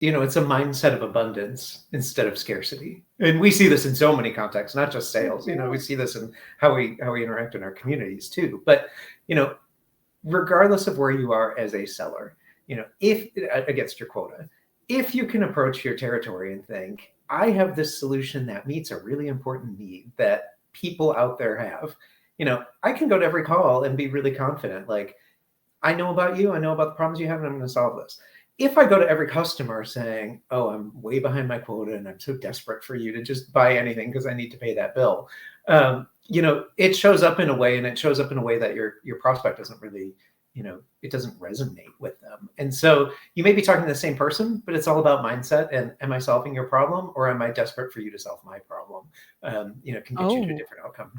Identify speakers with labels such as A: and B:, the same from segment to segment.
A: it's a mindset of abundance instead of scarcity. And we see this in so many contexts, not just sales. We see this in how we interact in our communities too. But, regardless of where you are as a seller, if against your quota, if you can approach your territory and think, I have this solution that meets a really important need that people out there have, I can go to every call and be really confident. Like, I know about you, I know about the problems you have, and I'm going to solve this. If I go to every customer saying, oh, I'm way behind my quota and I'm so desperate for you to just buy anything because I need to pay that bill, it shows up in a way, and it shows up in a way that your prospect doesn't really, it doesn't resonate with them. And so you may be talking to the same person, but it's all about mindset. And am I solving your problem, or am I desperate for you to solve my problem? Can get you to a different outcome.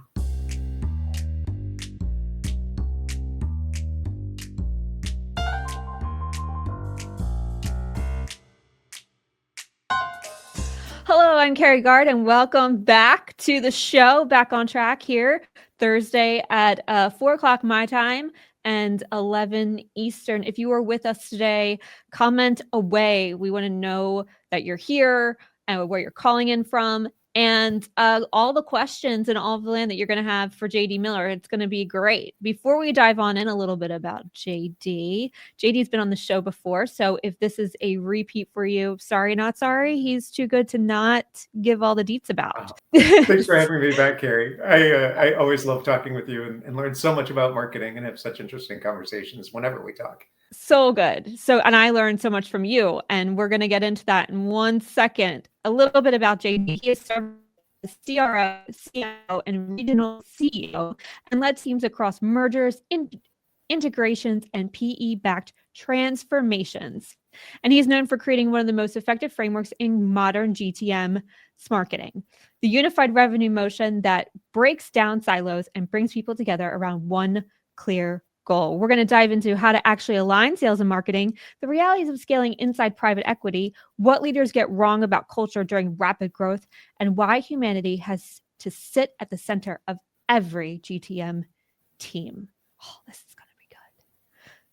B: Hello, I'm Carrie Gard, and welcome back to the show. Back on track here, Thursday at 4 o'clock my time and 11 Eastern. If you are with us today, comment away. We want to know that you're here and where you're calling in from, and all the questions and all of the land that you're going to have for JD Miller. It's going to be great. Before we dive on in a little bit about JD's been on the show before. So if this is a repeat for you, sorry, not sorry. He's too good to not give all the deets about.
A: Thanks for having me back, Carrie. I always love talking with you and learn so much about marketing and have such interesting conversations whenever we talk.
B: So good. And I learned so much from you, and we're going to get into that in 1 second. A little bit about JD. He is served as CRO, CIO, and regional CEO, and led teams across mergers, integrations, and PE-backed transformations. And he's known for creating one of the most effective frameworks in modern GTM SMarketing, the unified revenue motion that breaks down silos and brings people together around one clear goal. We're going to dive into how to actually align sales and marketing, the realities of scaling inside private equity, what leaders get wrong about culture during rapid growth, and why humanity has to sit at the center of every GTM team. Oh, this is going to be good.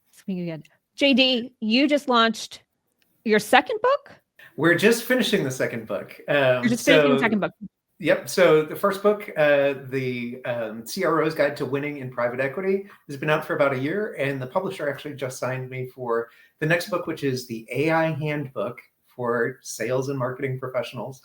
B: This is going to be good. JD, you just launched your second book?
A: We're just finishing the second book.
B: You're just finishing the second book.
A: Yep. So the first book, the CRO's Guide to Winning in Private Equity, has been out for about a year, and the publisher actually just signed me for the next book, which is the AI Handbook for Sales and Marketing Professionals.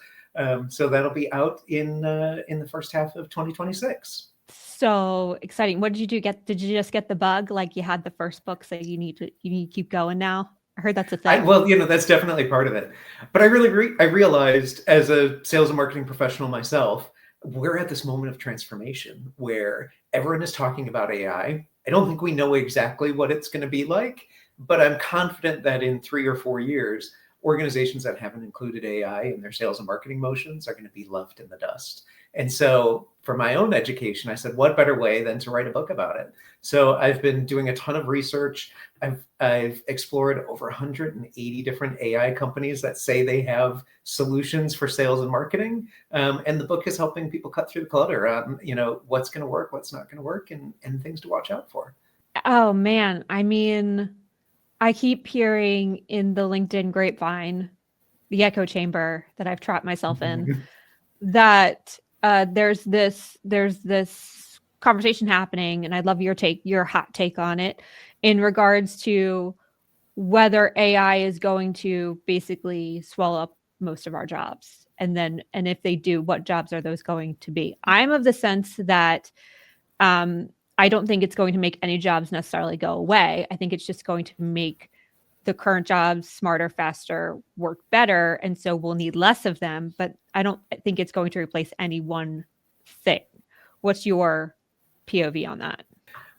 A: So that'll be out in the first half of 2026.
B: So exciting! What did you do? Did you just get the bug? Like, you had the first book, so you need to keep going now? I heard that's a thing.
A: Well, that's definitely part of it. But I realized as a sales and marketing professional myself, we're at this moment of transformation where everyone is talking about AI. I don't think we know exactly what it's going to be like, but I'm confident that in 3 or 4 years, organizations that haven't included AI in their sales and marketing motions are going to be left in the dust. And so for my own education, I said, what better way than to write a book about it? So I've been doing a ton of research. I've explored over 180 different AI companies that say they have solutions for sales and marketing. And the book is helping people cut through the clutter on, what's going to work, what's not going to work, and things to watch out for.
B: Oh, man. I mean, I keep hearing in the LinkedIn grapevine, the echo chamber that I've trapped myself in, that there's this conversation happening, and I'd love your hot take on it in regards to whether AI is going to basically swallow up most of our jobs. And if they do, what jobs are those going to be? I'm of the sense that I don't think it's going to make any jobs necessarily go away. I think it's just going to make the current jobs smarter, faster, work better. And so we'll need less of them, but I don't think it's going to replace any one thing. What's your POV on that?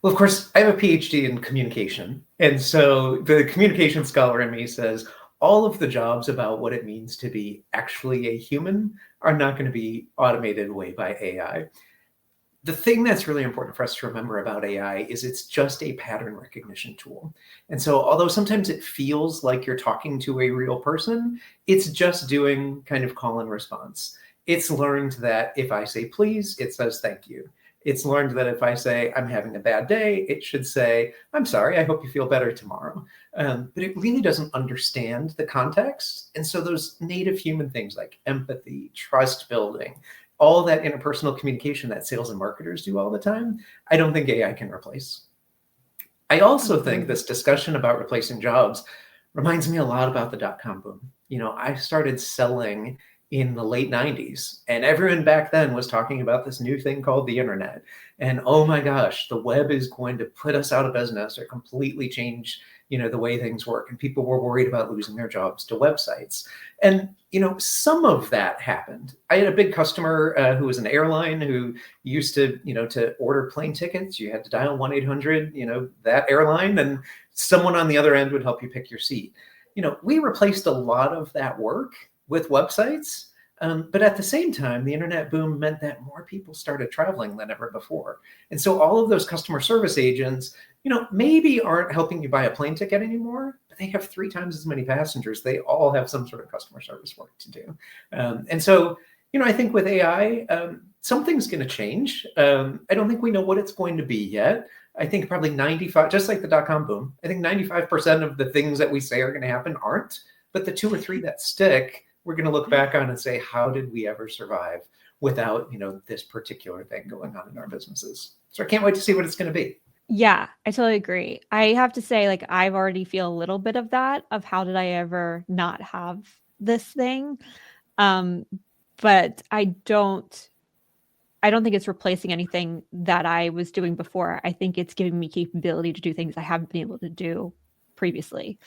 A: Well, of course, I have a PhD in communication. And so the communication scholar in me says all of the jobs about what it means to be actually a human are not going to be automated away by AI. The thing that's really important for us to remember about AI is it's just a pattern recognition tool. And so although sometimes it feels like you're talking to a real person, it's just doing kind of call and response. It's learned that if I say please, it says thank you. It's learned that if I say I'm having a bad day, it should say, I'm sorry, I hope you feel better tomorrow. But it really doesn't understand the context. And so those native human things like empathy, trust building, all that interpersonal communication that sales and marketers do all the time, I don't think AI can replace. I also think this discussion about replacing jobs reminds me a lot about the dot-com boom. I started selling in the late 90s, and everyone back then was talking about this new thing called the internet. And oh my gosh, the web is going to put us out of business or completely change, the way things work. And people were worried about losing their jobs to websites. And, some of that happened. I had a big customer who was an airline who used to, to order plane tickets, you had to dial 1-800, that airline, and someone on the other end would help you pick your seat. We replaced a lot of that work with websites. But at the same time, the internet boom meant that more people started traveling than ever before. And so all of those customer service agents, maybe aren't helping you buy a plane ticket anymore, but they have 3 times as many passengers. They all have some sort of customer service work to do. And so, I think with AI, something's going to change. I don't think we know what it's going to be yet. I think probably 95, just like the dot-com boom, I think 95% of the things that we say are going to happen aren't, but the 2 or 3 that stick, we're going to look back on and say, how did we ever survive without, this particular thing going on in our businesses? So I can't wait to see what it's going to be.
B: Yeah, I totally agree. I have to say, like, I've already feel a little bit of that, of how did I ever not have this thing? But I don't think it's replacing anything that I was doing before. I think it's giving me capability to do things I haven't been able to do previously.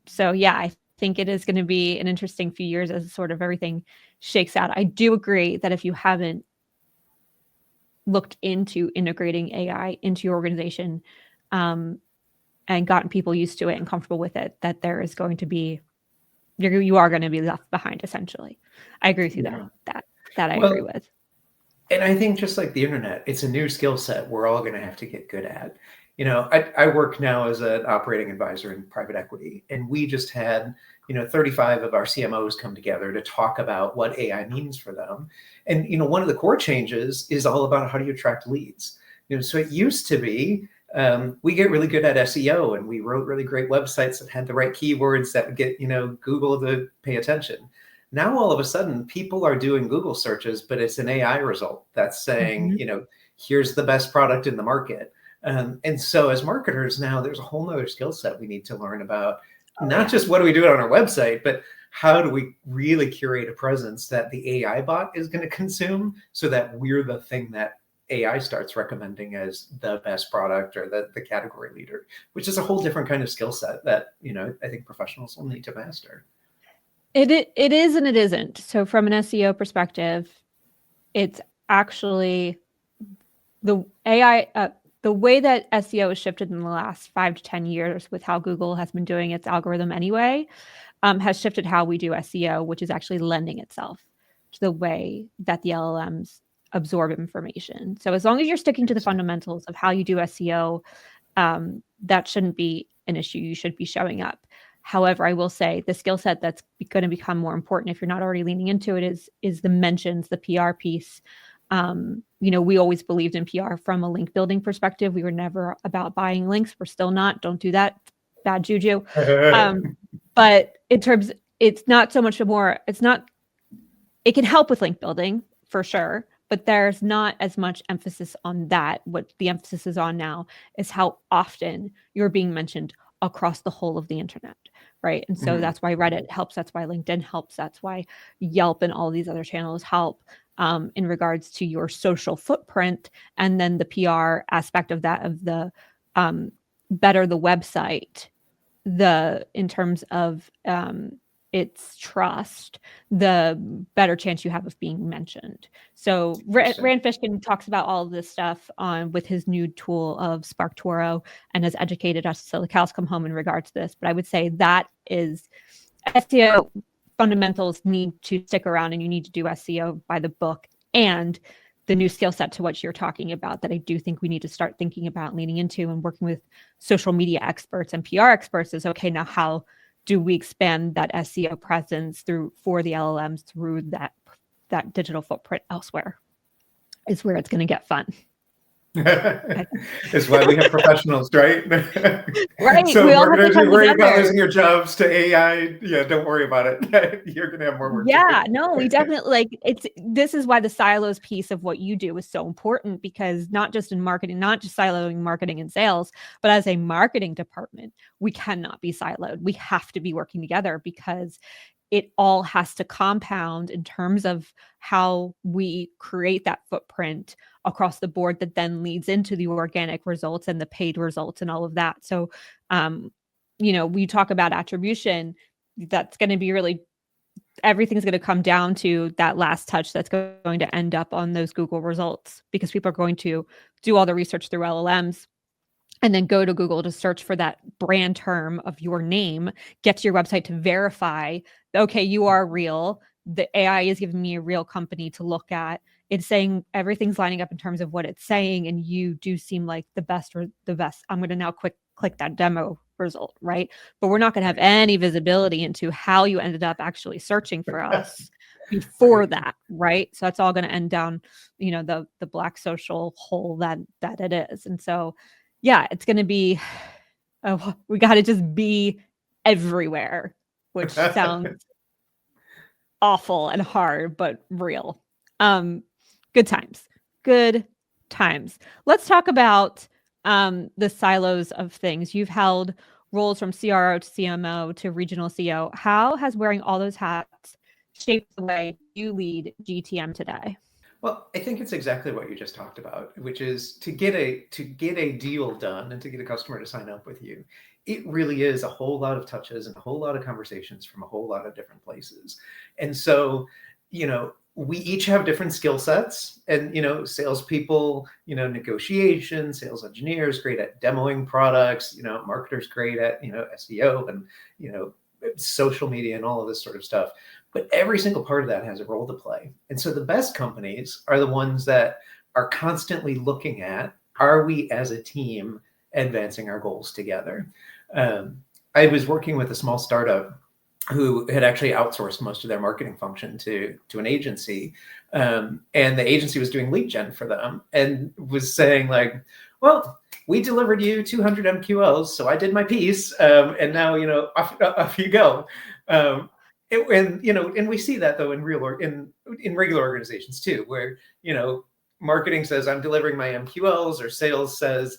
B: So yeah, I think it is going to be an interesting few years as sort of everything shakes out. I do agree that if you haven't looked into integrating AI into your organization, and gotten people used to it and comfortable with it, that there is going to be, you are going to be left behind, essentially. I agree with you that I agree with.
A: And I think just like the internet, it's a new skill set we're all going to have to get good at. I work now as an operating advisor in private equity, and we just had, 35 of our CMOs come together to talk about what AI means for them. And, one of the core changes is all about how do you attract leads. So it used to be, we get really good at SEO, and we wrote really great websites that had the right keywords that would get, Google to pay attention. Now, all of a sudden, people are doing Google searches, but it's an AI result that's saying, here's the best product in the market. And so as marketers now, there's a whole nother skill set we need to learn about, not just what do we do on our website, but how do we really curate a presence that the AI bot is going to consume so that we're the thing that AI starts recommending as the best product or the category leader, which is a whole different kind of skill set that, I think professionals will need to master.
B: It is and it isn't. So from an SEO perspective, it's actually the AI, the way that SEO has shifted in the last 5 to 10 years with how Google has been doing its algorithm anyway, has shifted how we do SEO, which is actually lending itself to the way that the LLMs absorb information. So as long as you're sticking to the fundamentals of how you do SEO, that shouldn't be an issue. You should be showing up. However, I will say the skill set that's going to become more important if you're not already leaning into it is the mentions, the PR piece. We always believed in PR from a link building perspective. We were never about buying links. We're still not. Don't do that. Bad juju. But in terms, it's not so much more, it can help with link building for sure, but there's not as much emphasis on that. What the emphasis is on now is how often you're being mentioned across the whole of the internet, right? And so that's why Reddit helps. That's why LinkedIn helps. That's why Yelp and all these other channels help in regards to your social footprint. And then the PR aspect of that, of the better the website, in terms of its trust, the better chance you have of being mentioned. So Rand Fishkin talks about all of this stuff with his new tool of SparkToro and has educated us till the cows come home in regards to this. But I would say that is SEO fundamentals need to stick around, and you need to do SEO by the book. And the new skill set to what you're talking about that I do think we need to start thinking about leaning into and working with social media experts and PR experts is, okay, now how do we expand that SEO presence for the LLMs through that digital footprint elsewhere? is where it's going to get fun.
A: It's why we have professionals, right?
B: Right.
A: So
B: We all have to
A: marketers,
B: come
A: you're worried about
B: together.
A: losing your jobs to AI. Yeah, don't worry about it. You're going to have more work to
B: Yeah,
A: do.
B: no, we definitely this is why the silos piece of what you do is so important, because not just in marketing, not just siloing marketing and sales, but as a marketing department, we cannot be siloed. We have to be working together, because it all has to compound in terms of how we create that footprint across the board that then leads into the organic results and the paid results and all of that. So, we talk about attribution. That's going to be really, everything's going to come down to that last touch that's going to end up on those Google results, because people are going to do all the research through LLMs and then go to Google to search for that brand term of your name, get to your website to verify, okay, you are real. The AI is giving me a real company to look at. It's saying everything's lining up in terms of what it's saying, and you do seem like the best. I'm going to now click that demo result, right? But we're not going to have any visibility into how you ended up actually searching for us before that, right? So that's all going to end down, the black social hole that it is. And so, yeah, it's going to be, we got to just be everywhere, which sounds awful and hard, but real. Good times. Good times. Let's talk about the silos of things. You've held roles from CRO to CMO to regional CEO. How has wearing all those hats shaped the way you lead GTM today?
A: Well, I think it's exactly what you just talked about, which is to get a deal done and to get a customer to sign up with you. It really is a whole lot of touches and a whole lot of conversations from a whole lot of different places. And so, we each have different skill sets, and, salespeople, negotiation, sales engineers, great at demoing products, marketers great at, SEO and, social media and all of this sort of stuff. But every single part of that has a role to play. And so the best companies are the ones that are constantly looking at, are we as a team advancing our goals together? I was working with a small startup who had actually outsourced most of their marketing function to an agency. And the agency was doing lead gen for them and was saying like, well, we delivered you 200 MQLs, so I did my piece, and now, off you go. And we see that though in regular organizations too, where, marketing says I'm delivering my MQLs, or sales says,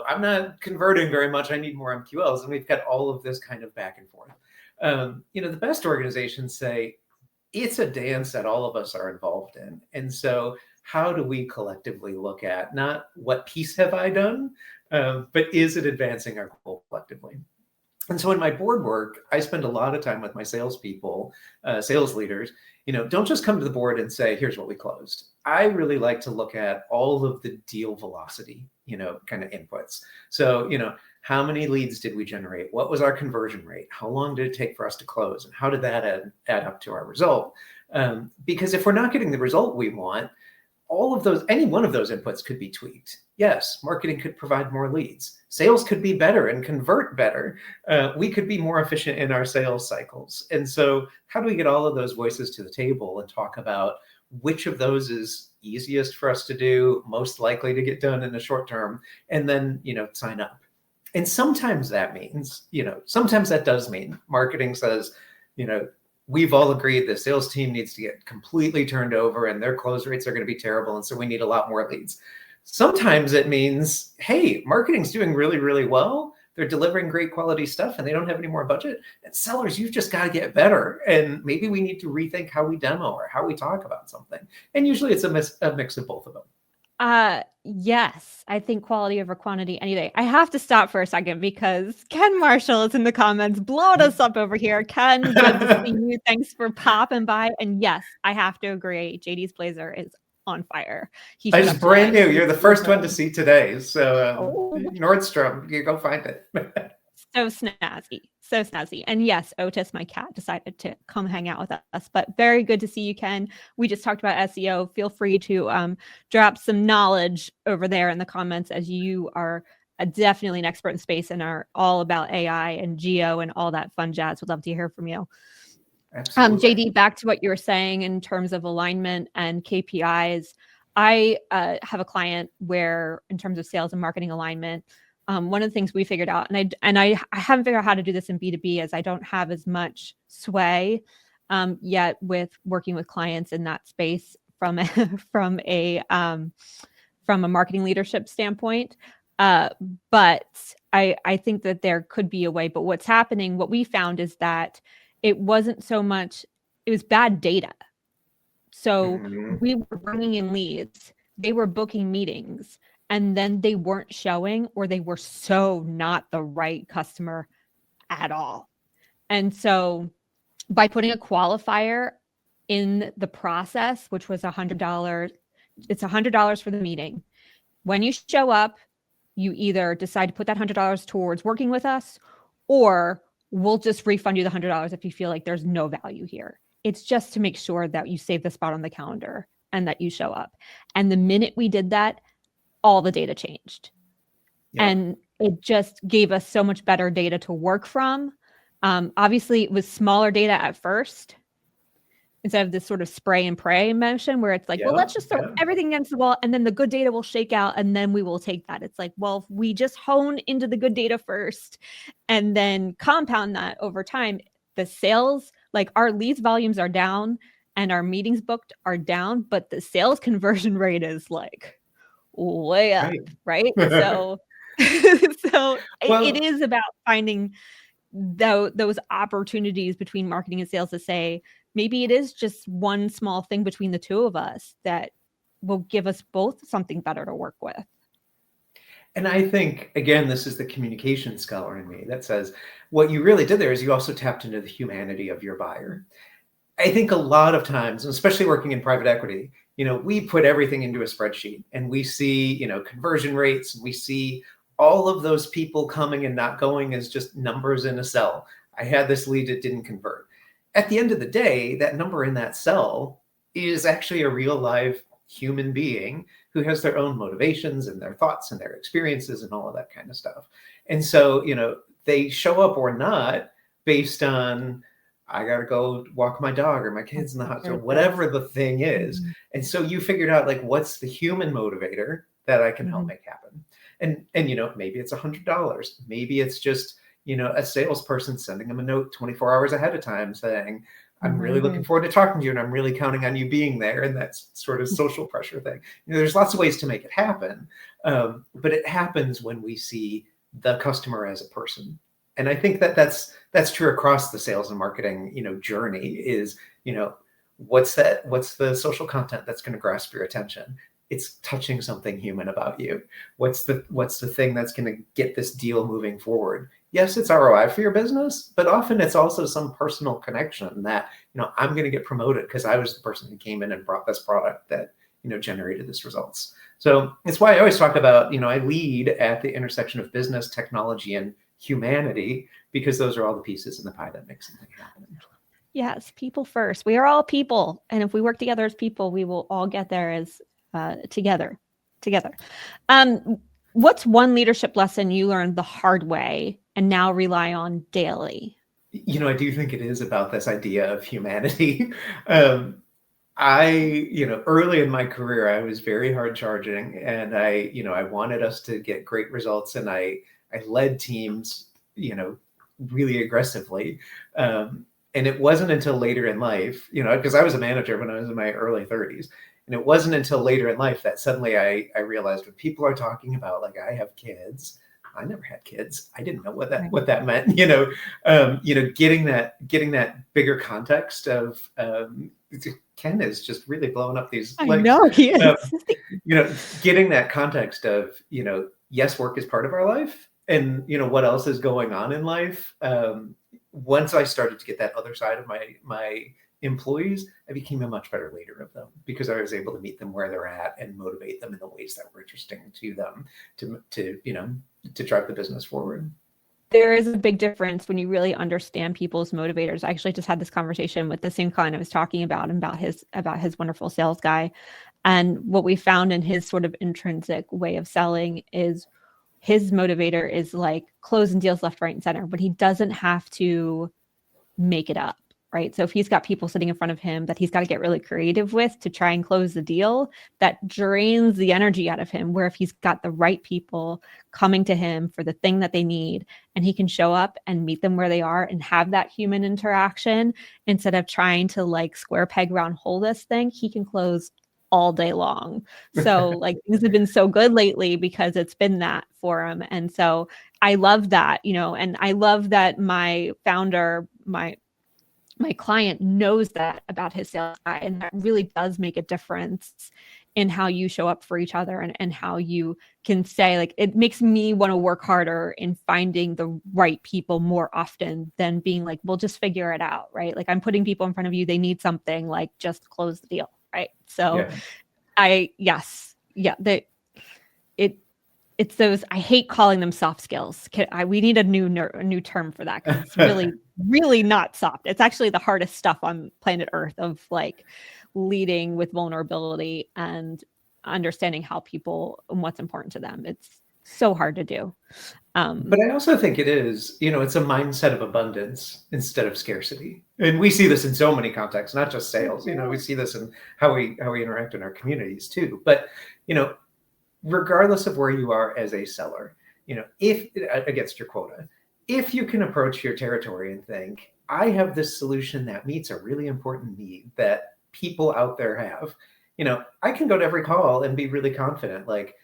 A: I'm not converting very much, I need more MQLs. And we've got all of this kind of back and forth. The best organizations say it's a dance that all of us are involved in. And so how do we collectively look at not what piece have I done, but is it advancing our goal collectively? And so in my board work, I spend a lot of time with my salespeople, sales leaders. Don't just come to the board and say, here's what we closed. I really like to look at all of the deal velocity, kind of inputs. So, how many leads did we generate? What was our conversion rate? How long did it take for us to close? And how did that add up to our result? Because if we're not getting the result we want, any one of those inputs could be tweaked. Yes, marketing could provide more leads. Sales could be better and convert better. We could be more efficient in our sales cycles. And so how do we get all of those voices to the table and talk about which of those is easiest for us to do, most likely to get done in the short term, and then, sign up. And sometimes that means, sometimes that does mean marketing says, we've all agreed the sales team needs to get completely turned over and their close rates are going to be terrible. And so we need a lot more leads. Sometimes it means, hey, marketing's doing really, really well. They're delivering great quality stuff and they don't have any more budget. And sellers, you've just got to get better. And maybe we need to rethink how we demo or how we talk about something. And usually it's a mix of both of them.
B: Yes, I think quality over quantity any day. I have to stop for a second because Ken Marshall is in the comments, blowing us up over here. Ken, good to see you. Thanks for popping by. And yes, I have to agree. JD's blazer is on fire.
A: It's brand new. You're the first one to see today. So Nordstrom, you go find it.
B: So snazzy. And yes, Otis, my cat, decided to come hang out with us, but very good to see you, Ken. We just talked about SEO. Feel free to drop some knowledge over there in the comments, as you are definitely an expert in space and are all about AI and geo and all that fun jazz. Would love to hear from you.
A: Absolutely.
B: JD, back to what you were saying in terms of alignment and KPIs. I have a client where, in terms of sales and marketing alignment, one of the things we figured out, and I haven't figured out how to do this in B2B, as I don't have as much sway yet with working with clients in that space from a marketing leadership standpoint. But I think that there could be a way. But what's happening, what we found is that it wasn't so much, it was bad data. So we were bringing in leads, they were booking meetings, and then they weren't showing, or they were so not the right customer at all. And so by putting a qualifier in the process, which was $100, it's $100 for the meeting. When you show up, you either decide to put that $100 towards working with us, or we'll just refund you the $100 if you feel like there's no value here. It's just to make sure that you save the spot on the calendar and that you show up. And the minute we did that, all the data changed. Yeah. And it just gave us so much better data to work from. Obviously, it was smaller data at first, instead of this sort of spray and pray motion where it's like, well, let's just throw everything against the wall and then the good data will shake out and then we will take that. It's like, well, if we just hone into the good data first and then compound that over time, the sales, like our leads volumes are down and our meetings booked are down, but the sales conversion rate is like way up, right? So, it is about finding those opportunities between marketing and sales to say, maybe it is just one small thing between the two of us that will give us both something better to work with.
A: And I think, again, this is the communication scholar in me that says what you really did there is you also tapped into the humanity of your buyer. I think a lot of times, especially working in private equity, we put everything into a spreadsheet and we see, conversion rates, and we see all of those people coming and not going as just numbers in a cell. I had this lead that didn't convert. At the end of the day, that number in that cell is actually a real live human being who has their own motivations and their thoughts and their experiences and all of that kind of stuff. And so, they show up or not based on, I got to go walk my dog or my kids in the house or whatever the thing is. And so you figured out like, what's the human motivator that I can help make happen? And maybe it's $100. Maybe it's just, a salesperson sending them a note 24 hours ahead of time saying, I'm really looking forward to talking to you and I'm really counting on you being there. And that's sort of social pressure thing. There's lots of ways to make it happen. But it happens when we see the customer as a person. And I think that's true across the sales and marketing, journey is, what's the social content that's going to grasp your attention? It's touching something human about you. What's the thing that's going to get this deal moving forward? Yes, it's ROI for your business, but often it's also some personal connection that, I'm going to get promoted because I was the person who came in and brought this product that, generated this results. So it's why I always talk about, I lead at the intersection of business, technology, and humanity, because those are all the pieces in the pie that make something happen.
B: Yes, people first. We are all people. And if we work together as people, we will all get there as together. What's one leadership lesson you learned the hard way and now rely on daily?
A: I do think it is about this idea of humanity. Early in my career, I was very hard charging and I wanted us to get great results and I led teams, really aggressively. And it wasn't until later in life, because I was a manager when I was in my early 30s. And it wasn't until later in life that suddenly I realized when people are talking about, like, I have kids, I never had kids. I didn't know what that meant, getting that bigger context of, Ken is just really blowing up these.
B: I know he is.
A: Getting that context of, yes, work is part of our life and, what else is going on in life. Once I started to get that other side of my employees, I became a much better leader of them because I was able to meet them where they're at and motivate them in the ways that were interesting to them to drive the business forward.
B: There is a big difference when you really understand people's motivators. I actually just had this conversation with the same client I was talking about his wonderful sales guy. And what we found in his sort of intrinsic way of selling is his motivator is like closing deals left, right, and center, but he doesn't have to make it up. right? So if he's got people sitting in front of him that he's got to get really creative with to try and close the deal, that drains the energy out of him. Where if he's got the right people coming to him for the thing that they need, and he can show up and meet them where they are and have that human interaction instead of trying to like square peg round hole this thing, he can close all day long. So like things have been so good lately because it's been that for him. And so I love that, and I love that my founder, my client knows that about his sales guy, and that really does make a difference in how you show up for each other and how you can say, like, it makes me want to work harder in finding the right people more often than being like, we'll just figure it out, right? Like, I'm putting people in front of you, they need something, like, just close the deal, right? So it's those, I hate calling them soft skills. We need a new term for that, because it's really, really not soft. It's actually the hardest stuff on planet Earth, of like leading with vulnerability and understanding how people and what's important to them. It's so hard to do.
A: But I also think it is, it's a mindset of abundance instead of scarcity. And we see this in so many contexts, not just sales. We see this in how we interact in our communities too. But, regardless of where you are as a seller, if against your quota, if you can approach your territory and think, I have this solution that meets a really important need that people out there have, I can go to every call and be really confident. Like,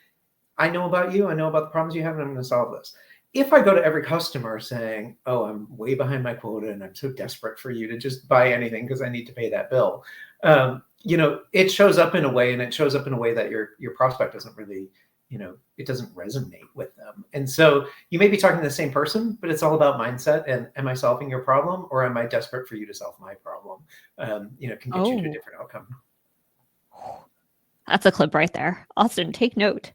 A: I know about you, I know about the problems you have, and I'm going to solve this. If I go to every customer saying, oh, I'm way behind my quota and I'm so desperate for you to just buy anything because I need to pay that bill, it shows up in a way, and it shows up in a way that your prospect doesn't really, it doesn't resonate with them. And so you may be talking to the same person, but it's all about mindset. And am I solving your problem, or am I desperate for you to solve my problem? Can get you to a different outcome.
B: That's a clip right there. Austin, take note.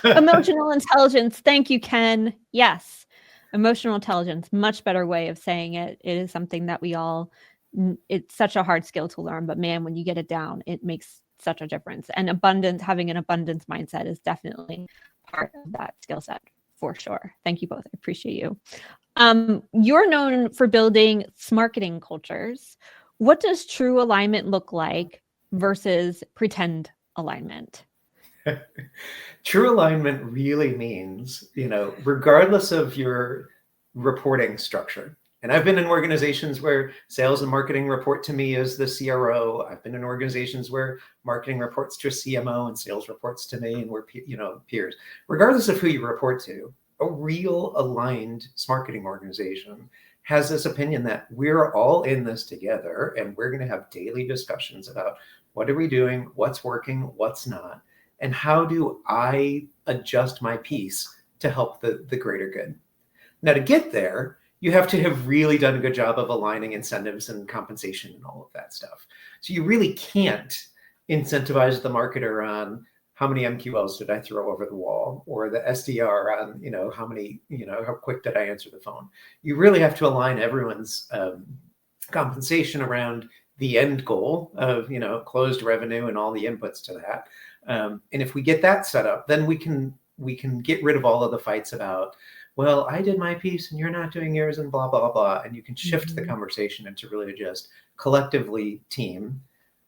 B: Emotional intelligence. Thank you, Ken. Yes. Emotional intelligence, much better way of saying it. It is something that it's such a hard skill to learn, but man, when you get it down, it makes such a difference. And having an abundance mindset is definitely part of that skill set for sure. Thank you both. I appreciate you. You're known for building SMarketing cultures. What does true alignment look like versus pretend alignment?
A: True alignment really means, regardless of your reporting structure. And I've been in organizations where sales and marketing report to me as the CRO. I've been in organizations where marketing reports to a CMO and sales reports to me, and we're, peers. Regardless of who you report to, a real aligned SMarketing organization has this opinion that we're all in this together, and we're going to have daily discussions about what are we doing, what's working, what's not, and how do I adjust my piece to help the greater good. Now, to get there, you have to have really done a good job of aligning incentives and compensation and all of that stuff. So you really can't incentivize the marketer on how many MQLs did I throw over the wall, or the SDR on, how quick did I answer the phone. You really have to align everyone's compensation around the end goal of, closed revenue and all the inputs to that. And if we get that set up, then we can get rid of all of the fights about, well, I did my piece and you're not doing yours and blah, blah, blah. And you can shift the conversation into really just collectively team,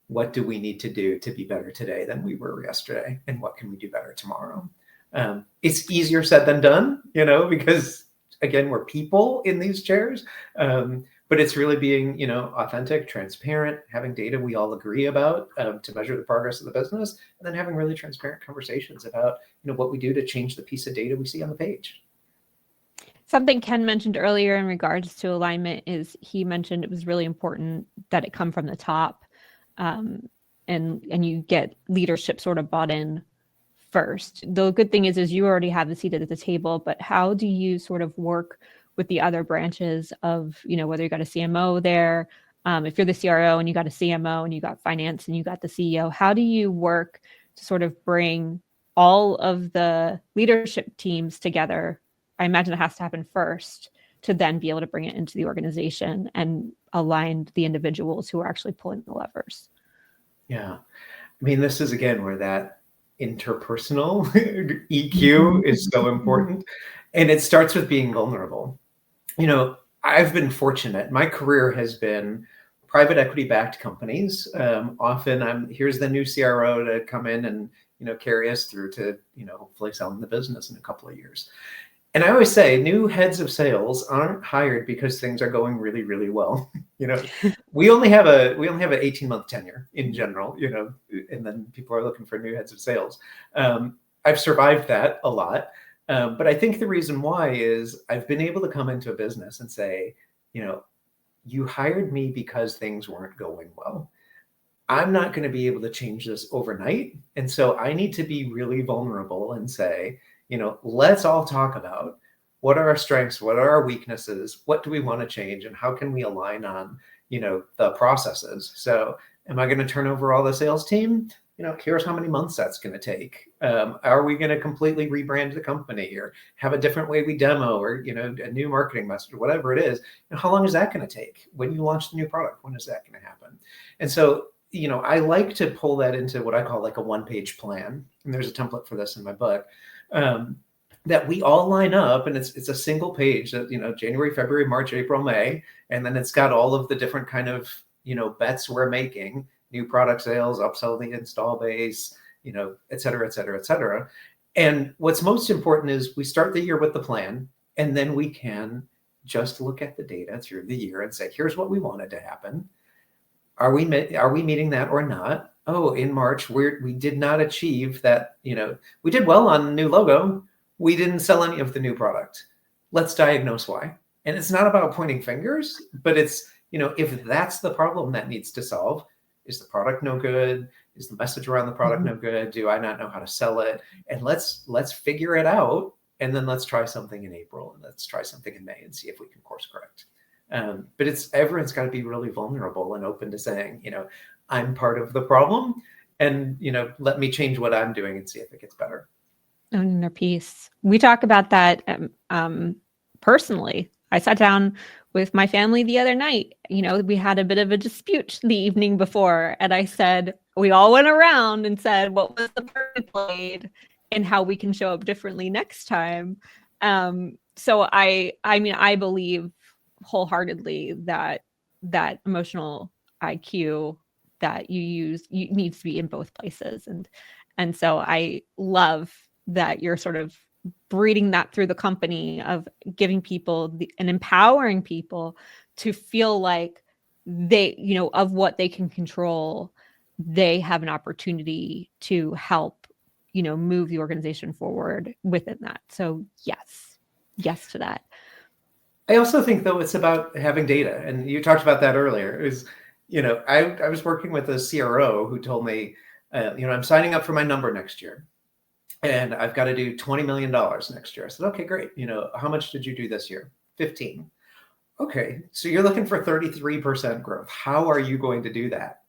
A: what do we need to do to be better today than we were yesterday? And what can we do better tomorrow? It's easier said than done, because again, we're people in these chairs. But it's really being, authentic, transparent, having data we all agree about to measure the progress of the business, and then having really transparent conversations about, what we do to change the piece of data we see on the page.
B: Something Ken mentioned earlier in regards to alignment is he mentioned it was really important that it come from the top, and you get leadership sort of bought in first. The good thing is you already have the seat at the table, but how do you sort of work with the other branches of, whether you got a CMO there, if you're the CRO and you got a CMO and you got finance and you got the CEO, how do you work to sort of bring all of the leadership teams together? I imagine it has to happen first to then be able to bring it into the organization and align the individuals who are actually pulling the levers.
A: Yeah. I mean, this is again where that interpersonal EQ is so important. And it starts with being vulnerable. I've been fortunate. My career has been private equity backed companies. Often here's the new CRO to come in and, carry us through to, hopefully selling the business in a couple of years. And I always say new heads of sales aren't hired because things are going really, really well. We only have an 18-month tenure in general, and then people are looking for new heads of sales. I've survived that a lot. But I think the reason why is I've been able to come into a business and say, you hired me because things weren't going well. I'm not going to be able to change this overnight. And so I need to be really vulnerable and say, let's all talk about what are our strengths, what are our weaknesses, what do we want to change, and how can we align on, the processes. So am I going to turn over all the sales team? Here's how many months that's going to take. Are we going to completely rebrand the company or have a different way we demo or, a new marketing message or whatever it is? How long is that going to take? When you launch the new product, when is that going to happen? And so, I like to pull that into what I call like a one-page plan. And there's a template for this in my book. That we all line up, and it's a single page that, January, February, March, April, May. And then it's got all of the different kind of, bets we're making, new product sales, upsell the install base, et cetera, et cetera, et cetera. And what's most important is we start the year with the plan, and then we can just look at the data through the year and say, here's what we wanted to happen. Are we meeting that or not? Oh, in March, we did not achieve that. We did well on the new logo. We didn't sell any of the new product. Let's diagnose why. And it's not about pointing fingers, but it's, if that's the problem that needs to solve, is the product no good? Is the message around the product no good? Do I not know how to sell it? And let's figure it out. And then let's try something in April, and let's try something in May and see if we can course correct. But everyone's got to be really vulnerable and open to saying, I'm part of the problem, and, let me change what I'm doing and see if it gets better.
B: Owning their piece. We talk about that personally. I sat down with my family the other night. We had a bit of a dispute the evening before, and I said, we all went around and said, what was the part we played and how we can show up differently next time. So I believe wholeheartedly that emotional IQ that you use needs to be in both places. And so I love that you're sort of breeding that through the company of giving people and empowering people to feel like they, of what they can control, they have an opportunity to help, move the organization forward within that. So yes to that.
A: I also think, though, it's about having data. And you talked about that earlier. I was working with a CRO who told me, I'm signing up for my number next year, and I've got to do $20 million next year. I said, okay, great. How much did you do this year? 15. Okay, so you're looking for 33% growth. How are you going to do that?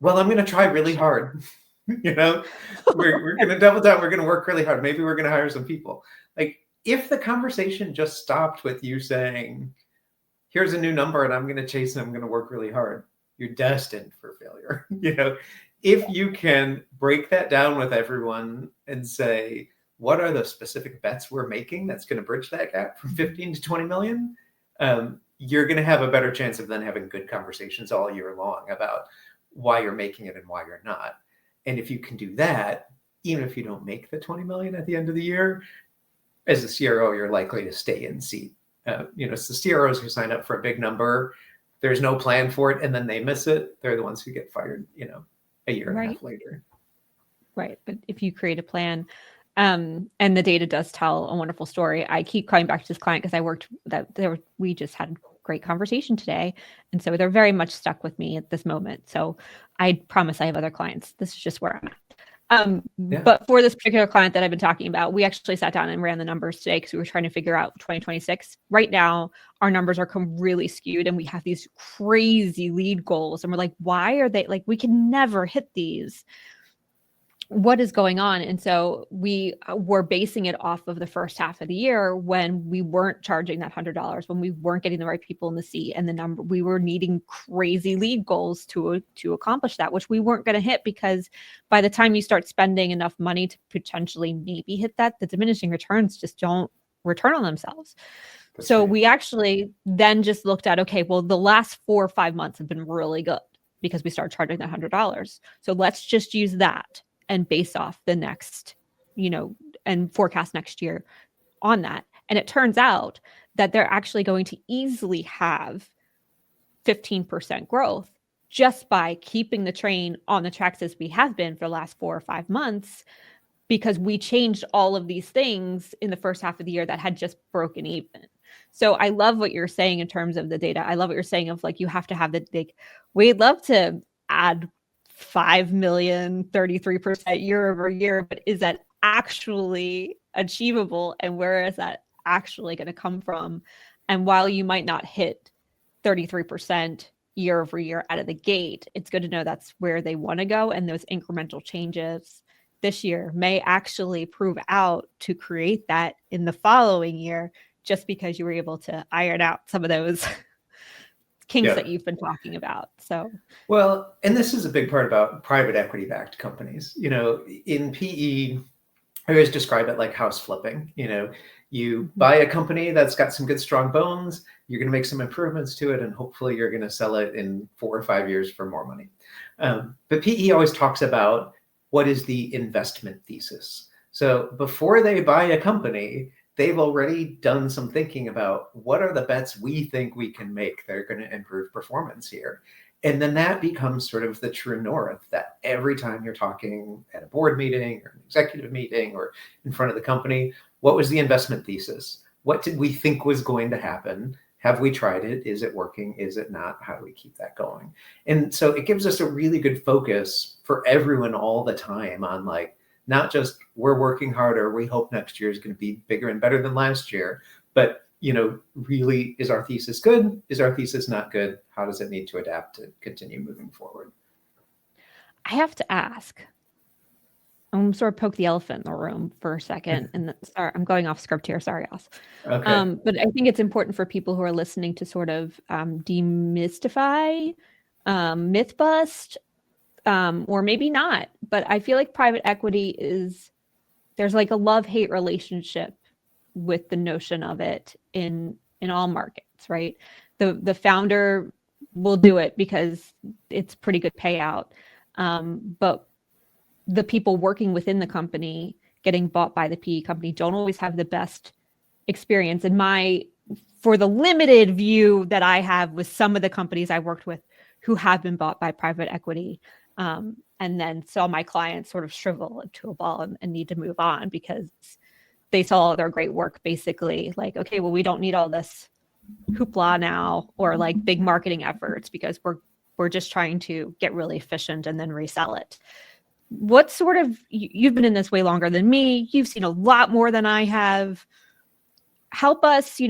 A: Well, I'm going to try really hard. We're going to double down. We're going to work really hard. Maybe we're going to hire some people. Like, if the conversation just stopped with you saying, here's a new number and I'm going to chase it, I'm going to work really hard, you're destined for failure. If you can break that down with everyone and say, what are the specific bets we're making that's going to bridge that gap from 15 to 20 million? You're going to have a better chance of then having good conversations all year long about why you're making it and why you're not. And if you can do that, even if you don't make the 20 million at the end of the year, as a CRO, you're likely to stay in seat. It's the CROs who sign up for a big number. There's no plan for it, and then they miss it. They're the ones who get fired, a year and a half later.
B: Right. But if you create a plan, and the data does tell a wonderful story. I keep coming back to this client because we just had a great conversation today. And so they're very much stuck with me at this moment. So I promise I have other clients. This is just where I'm at. But for this particular client that I've been talking about, we actually sat down and ran the numbers today because we were trying to figure out 2026. Right now, our numbers are really skewed and we have these crazy lead goals. And we're like, why are they we can never hit these? What is going on? And so we were basing it off of the first half of the year when we weren't charging that $100, when we weren't getting the right people in the seat, and the number we were needing crazy lead goals to accomplish that, which we weren't going to hit because by the time you start spending enough money to potentially maybe hit that, the diminishing returns just don't return on themselves. So we actually then just looked at, okay, well, the last 4 or 5 months have been really good because we started charging that $100. So let's just use that and base off the next, and forecast next year on that. And it turns out that they're actually going to easily have 15% growth just by keeping the train on the tracks as we have been for the last 4 or 5 months, because we changed all of these things in the first half of the year that had just broken even. So I love what you're saying in terms of the data. I love what you're saying of like, you have to have we'd love to add 5 million, 33% year over year, but is that actually achievable? And where is that actually going to come from? And while you might not hit 33% year over year out of the gate, it's good to know that's where they want to go. And those incremental changes this year may actually prove out to create that in the following year, just because you were able to iron out some of those kinks that you've been talking about. So,
A: well, and this is a big part about private equity backed companies. In PE, I always describe it like house flipping. You buy a company that's got some good, strong bones, you're going to make some improvements to it, and hopefully you're going to sell it in 4 or 5 years for more money. But PE always talks about what is the investment thesis. So before they buy a company, they've already done some thinking about what are the bets we think we can make that are going to improve performance here. And then that becomes sort of the true north, that every time you're talking at a board meeting or an executive meeting or in front of the company, what was the investment thesis? What did we think was going to happen? Have we tried it? Is it working? Is it not? How do we keep that going? And so it gives us a really good focus for everyone all the time on like, not just we're working harder, we hope next year is going to be bigger and better than last year, but really, is our thesis good? Is our thesis not good? How does it need to adapt to continue moving forward?
B: I have to ask, I'm sort of poke the elephant in the room for a second. And sorry, I'm going off script here. Sorry, Os.
A: Okay.
B: But I think it's important for people who are listening to sort of demystify, myth bust, or maybe not. But I feel like private equity there's like a love-hate relationship with the notion of it in all markets, right? The founder will do it because it's pretty good payout. But the people working within the company getting bought by the PE company don't always have the best experience. For the limited view that I have with some of the companies I worked with who have been bought by private equity, and then saw my clients sort of shrivel into a ball and need to move on because they saw their great work basically like, okay, well, we don't need all this hoopla now or like big marketing efforts because we're just trying to get really efficient and then resell it. What sort of, you've been in this way longer than me, you've seen a lot more than I have. Help us,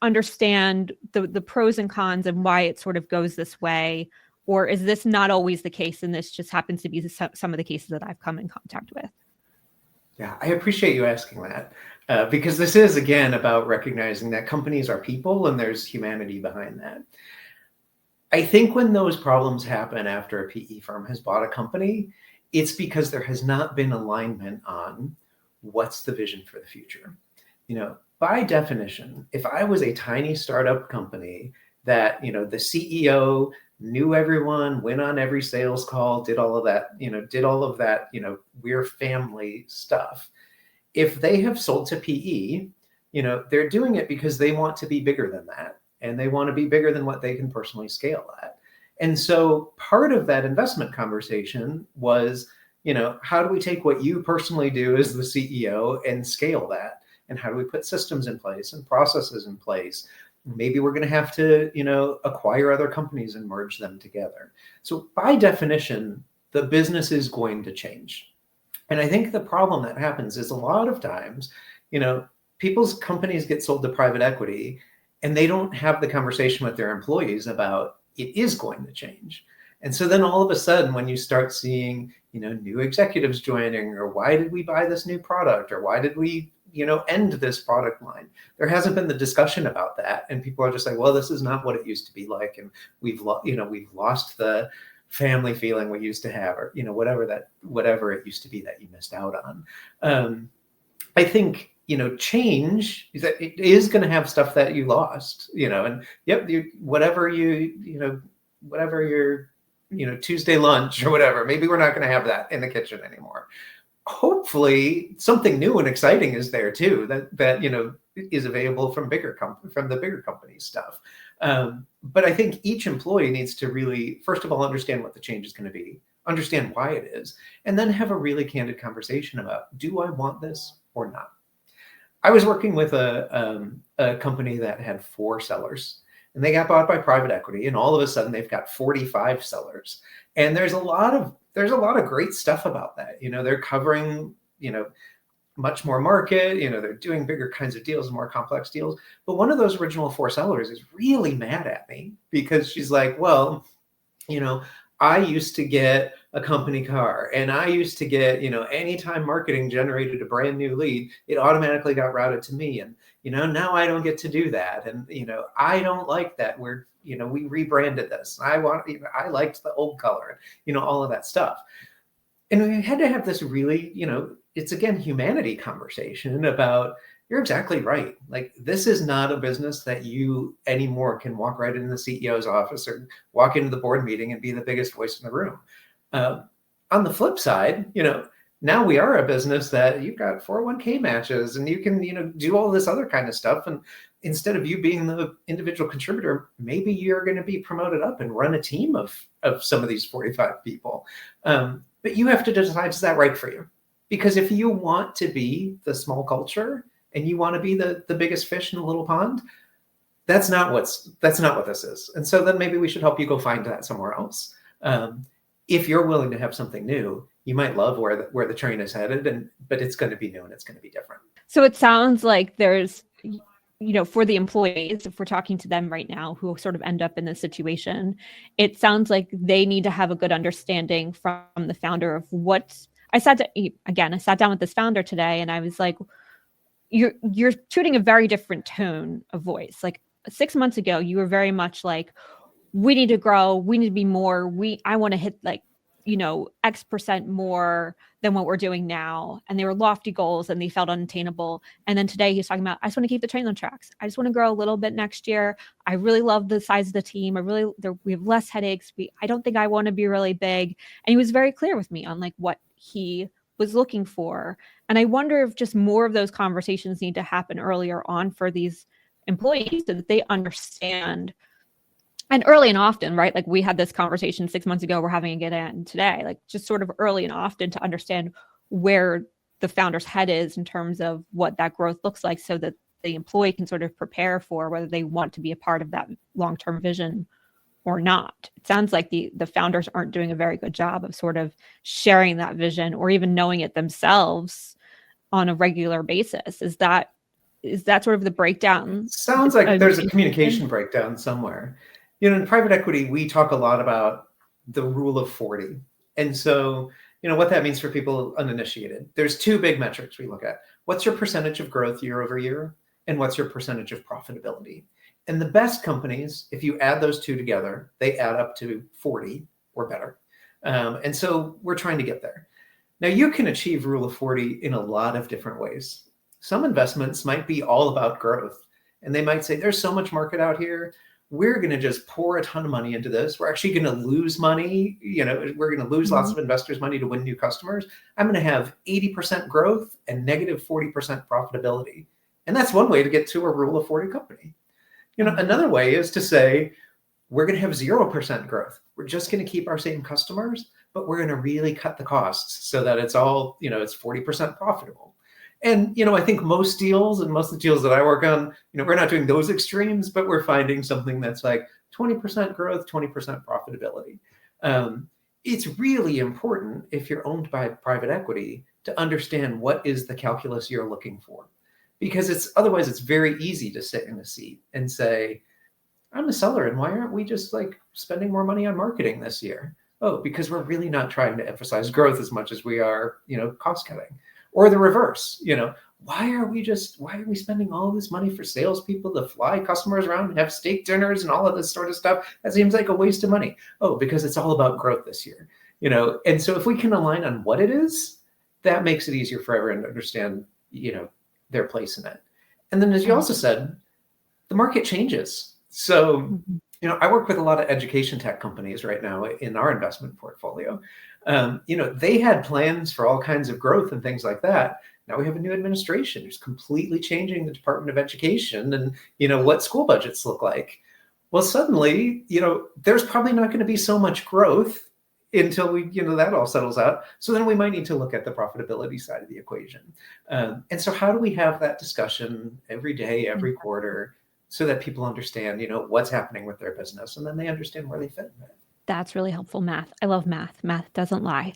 B: understand the pros and cons and why it sort of goes this way. Or is this not always the case and this just happens to be some of the cases that I've come in contact with?
A: Yeah, I appreciate you asking that because this is, again, about recognizing that companies are people and there's humanity behind that. I think when those problems happen after a PE firm has bought a company, it's because there has not been alignment on what's the vision for the future. By definition, if I was a tiny startup company that, the CEO knew everyone, went on every sales call, did all of that, we're family stuff. If they have sold to PE, they're doing it because they want to be bigger than that. And they want to be bigger than what they can personally scale at. And so part of that investment conversation was, how do we take what you personally do as the CEO and scale that? And how do we put systems in place and processes in place? Maybe we're going to have to, acquire other companies and merge them together. So by definition, the business is going to change. And I think the problem that happens is a lot of times, people's companies get sold to private equity and they don't have the conversation with their employees about it is going to change. And so then all of a sudden, when you start seeing, new executives joining, or why did we buy this new product, or why did we, end this product line? There hasn't been the discussion about that. And people are just like, well, this is not what it used to be like. And we've lost the family feeling we used to have, or, whatever it used to be that you missed out on. I think change that it is going to have stuff that you lost, and yep, whatever your, Tuesday lunch or whatever, maybe we're not going to have that in the kitchen anymore. Hopefully something new and exciting is there too, that is available from the bigger companies stuff. But I think each employee needs to really, first of all, understand what the change is going to be, understand why it is, and then have a really candid conversation about, do I want this or not? I was working with a company that had 4 sellers, and they got bought by private equity, and all of a sudden they've got 45 sellers. And there's a lot of great stuff about that. They're covering, much more market, they're doing bigger kinds of deals, more complex deals. But one of those original 4 sellers is really mad at me because she's like, well, I used to get a company car, and I used to get, anytime marketing generated a brand new lead, it automatically got routed to me. And, now I don't get to do that. And, I don't like that. We rebranded this. I liked the old color, all of that stuff. And we had to have this really, it's again, humanity conversation about, you're exactly right. Like, this is not a business that you anymore can walk right into the CEO's office or walk into the board meeting and be the biggest voice in the room. On the flip side, now we are a business that you've got 401k matches, and you can, do all this other kind of stuff. And instead of you being the individual contributor, maybe you're going to be promoted up and run a team of some of these 45 people. But you have to decide, is that right for you? Because if you want to be the small culture and you want to be the biggest fish in the little pond, that's not what this is. And so then maybe we should help you go find that somewhere else. If you're willing to have something new, you might love where the train is headed, but it's going to be new and it's going to be different.
B: So it sounds like there's, for the employees, if we're talking to them right now who sort of end up in this situation, it sounds like they need to have a good understanding from the founder of what. I sat down with this founder today, and I was like, you're tuning a very different tone of voice. Like 6 months ago, you were very much like, we need to grow, we need to be more, I want to hit X% more than what we're doing now. And they were lofty goals and they felt unattainable. And then today he's talking about, I just want to keep the train on tracks. I just want to grow a little bit next year. I really love the size of the team. We have less headaches. I don't think I want to be really big. And he was very clear with me on like what he was looking for. And I wonder if just more of those conversations need to happen earlier on for these employees so that they understand. And early and often, right? Like we had this conversation 6 months ago, we're having it again today, like just sort of early and often to understand where the founder's head is in terms of what that growth looks like so that the employee can sort of prepare for whether they want to be a part of that long-term vision or not. It sounds like the founders aren't doing a very good job of sort of sharing that vision or even knowing it themselves on a regular basis. Is that sort of the breakdown?
A: Sounds like there's a communication breakdown somewhere. In private equity, we talk a lot about the rule of 40. And so, what that means for people uninitiated. There's 2 big metrics we look at. What's your percentage of growth year over year? And what's your percentage of profitability? And the best companies, if you add those 2 together, they add up to 40 or better. And so we're trying to get there. Now, you can achieve rule of 40 in a lot of different ways. Some investments might be all about growth. And they might say, there's so much market out here. We're going to just pour a ton of money into this. We're actually going to lose money. We're going to lose lots of investors' money to win new customers. I'm going to have 80% growth and negative 40% profitability. And that's one way to get to a rule of 40 company. Another way is to say, we're going to have 0% growth. We're just going to keep our same customers, but we're going to really cut the costs so that it's all, it's 40% profitable. And, I think most deals and most of the deals that I work on, we're not doing those extremes, but we're finding something that's like 20% growth, 20% profitability. It's really important if you're owned by private equity to understand what is the calculus you're looking for, because otherwise it's very easy to sit in a seat and say, I'm a seller, and why aren't we just like spending more money on marketing this year? Oh, because we're really not trying to emphasize growth as much as we are, cost cutting. Or the reverse, why are we spending all this money for salespeople to fly customers around and have steak dinners and all of this sort of stuff? That seems like a waste of money. Oh, because it's all about growth this year, And so if we can align on what it is, that makes it easier for everyone to understand, their place in it. And then, as you also said, the market changes. So, I work with a lot of education tech companies right now in our investment portfolio. They had plans for all kinds of growth and things like that. Now we have a new administration who's completely changing the Department of Education and, what school budgets look like. Well, suddenly, there's probably not going to be so much growth until that all settles out. So then we might need to look at the profitability side of the equation. And so how do we have that discussion every day, every quarter, so that people understand, what's happening with their business, and then they understand where they fit in it?
B: That's really helpful. Math. I love math. Math doesn't lie.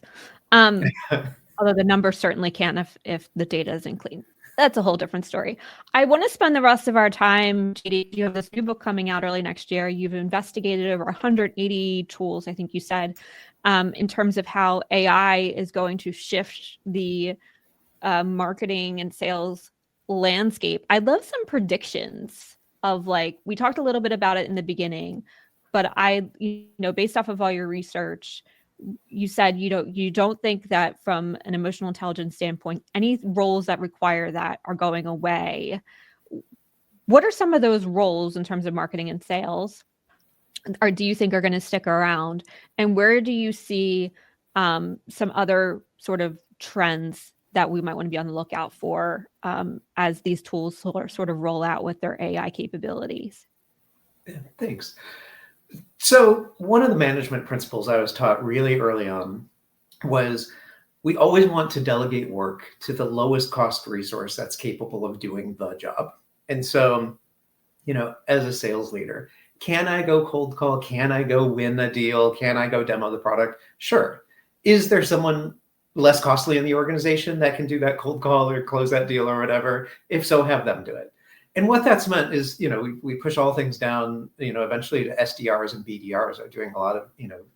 B: Although the numbers certainly can if the data isn't clean. That's a whole different story. I want to spend the rest of our time, JD, you have this new book coming out early next year. You've investigated over 180 tools, I think you said, in terms of how AI is going to shift the marketing and sales landscape. I'd love some predictions of, like, we talked a little bit about it in the beginning, but based off of all your research, you said you don't think that from an emotional intelligence standpoint, any roles that require that are going away. What are some of those roles in terms of marketing and sales, or do you think are going to stick around? And where do you see some other sort of trends that we might want to be on the lookout for as these tools sort of roll out with their AI capabilities?
A: Yeah, thanks. So one of the management principles I was taught really early on was we always want to delegate work to the lowest cost resource that's capable of doing the job. And so, as a sales leader, can I go cold call? Can I go win a deal? Can I go demo the product? Sure. Is there someone less costly in the organization that can do that cold call or close that deal or whatever? If so, have them do it. And what that's meant is, we push all things down, eventually to SDRs and BDRs are doing a lot of,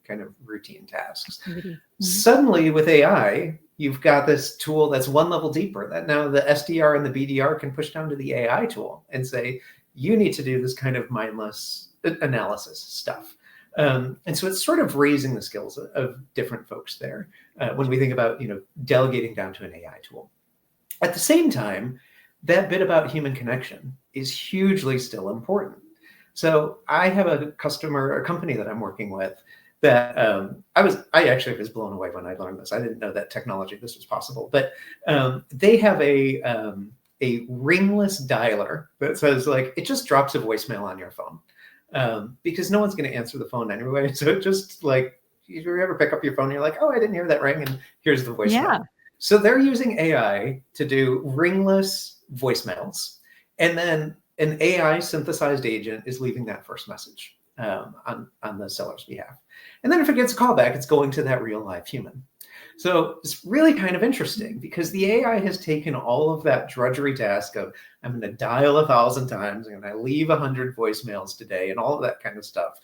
A: kind of routine tasks. Mm-hmm. Suddenly with AI, you've got this tool that's one level deeper that now the SDR and the BDR can push down to the AI tool and say, you need to do this kind of mindless analysis stuff. And so it's sort of raising the skills of different folks there when we think about, delegating down to an AI tool. At the same time, that bit about human connection is hugely still important. So I have a company that I'm working with that I actually was blown away when I learned this. I didn't know that this was possible, but they have a ringless dialer that says, like, it just drops a voicemail on your phone because no one's going to answer the phone anyway. So it just, like, if you ever pick up your phone, and you're like, oh, I didn't hear that ring, and here's the voicemail. Yeah. So they're using AI to do ringless voicemails, and then an AI synthesized agent is leaving that first message on the seller's behalf. And then if it gets a call back, it's going to that real live human. So it's really kind of interesting because the AI has taken all of that drudgery task of, I'm going to dial 1,000 times, I'm going to leave 100 voicemails today, and all of that kind of stuff,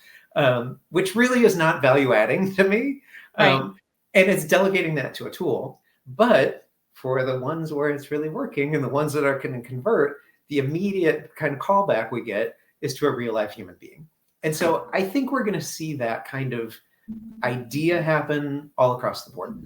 A: which really is not value adding to me. Right. And it's delegating that to a tool. But for the ones where it's really working and the ones that are going to convert, the immediate kind of callback we get is to a real life human being. And so I think we're going to see that kind of idea happen all across the board.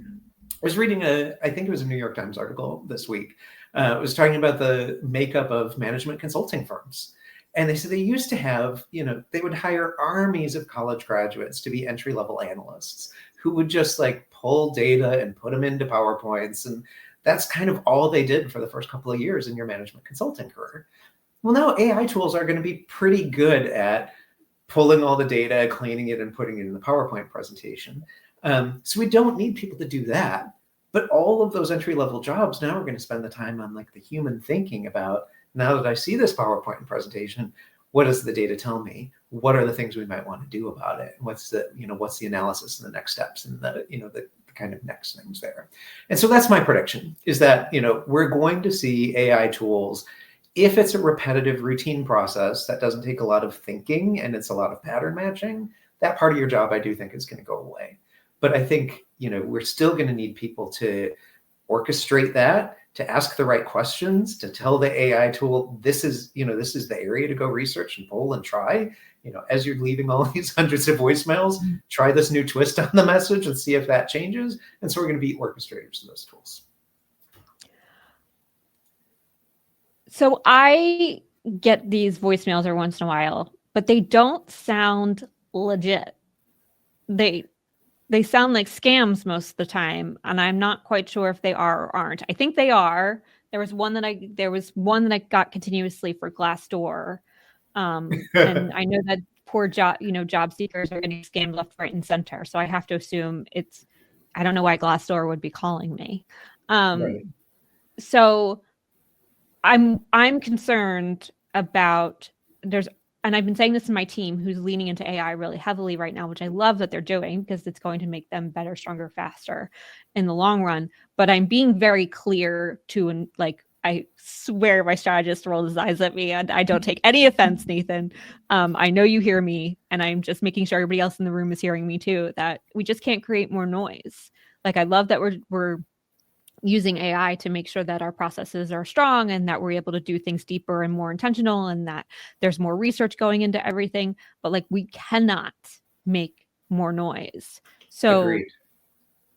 A: I was reading I think it was a New York Times article this week. It was talking about the makeup of management consulting firms. And they said they used to have, they would hire armies of college graduates to be entry-level analysts who would just, like, pull data and put them into PowerPoints. And that's kind of all they did for the first couple of years in your management consulting career. Well, now AI tools are going to be pretty good at pulling all the data, cleaning it, and putting it in the PowerPoint presentation. So we don't need people to do that. But all of those entry-level jobs now are going to spend the time on, like, the human thinking about, now that I see this PowerPoint presentation, what does the data tell me? What are the things we might want to do about it? What's the analysis and the next steps and the kind of next things there? And so that's my prediction, is that, we're going to see AI tools. If it's a repetitive routine process that doesn't take a lot of thinking and it's a lot of pattern matching, that part of your job, I do think, is going to go away. But I think, we're still going to need people to orchestrate that, to ask the right questions, to tell the AI tool, this is the area to go research and pull and try. As you're leaving all these hundreds of voicemails, try this new twist on the message and see if that changes. And so we're going to be orchestrators of those tools.
B: So I get these voicemails every once in a while, but they don't sound legit. They sound like scams most of the time, and I'm not quite sure if they are or aren't. I think they are. There was one that I got continuously for Glassdoor. And I know that poor job seekers are getting scammed left, right, and center. So I have to assume I don't know why Glassdoor would be calling me.
A: Right.
B: So I'm concerned about and I've been saying this to my team who's leaning into AI really heavily right now, which I love that they're doing because it's going to make them better, stronger, faster in the long run. But I'm being very clear and I swear my strategist rolled his eyes at me, and I don't take any offense, Nathan. I know you hear me, and I'm just making sure everybody else in the room is hearing me too, that we just can't create more noise. Like, I love that we're using AI to make sure that our processes are strong and that we're able to do things deeper and more intentional and that there's more research going into everything. But like, we cannot make more noise. So
A: Agreed.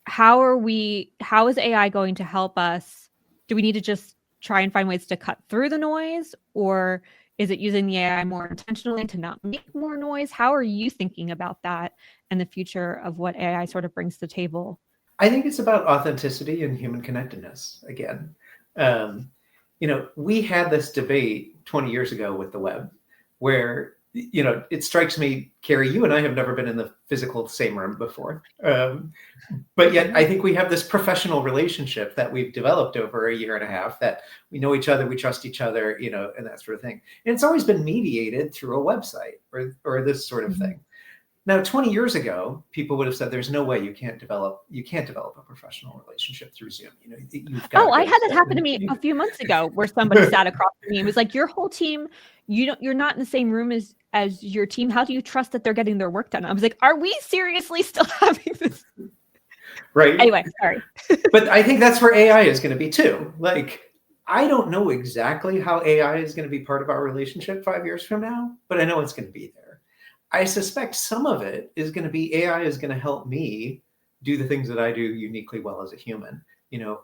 B: how is AI going to help us? Do we need to just try and find ways to cut through the noise, or is it using the AI more intentionally to not make more noise? How are you thinking about that and the future of what AI sort of brings to the table?
A: I think it's about authenticity and human connectedness again. We had this debate 20 years ago with the web where, it strikes me, Carrie, you and I have never been in the physical same room before. But yet I think we have this professional relationship that we've developed over a year and a half, that we know each other, we trust each other, and that sort of thing. And it's always been mediated through a website or this sort of thing. Now, 20 years ago, people would have said, "There's no way you can't develop a professional relationship through Zoom." You've got.
B: Oh, I had that happen to me a few months ago, where somebody sat across from me and was like, "Your whole team, you're not in the same room as your team. How do you trust that they're getting their work done?" I was like, "Are we seriously still having this?"
A: Right.
B: Anyway, sorry.
A: But I think that's where AI is going to be too. Like, I don't know exactly how AI is going to be part of our relationship 5 years from now, but I know it's going to be there. I suspect some of it is going to be AI is going to help me do the things that I do uniquely well as a human.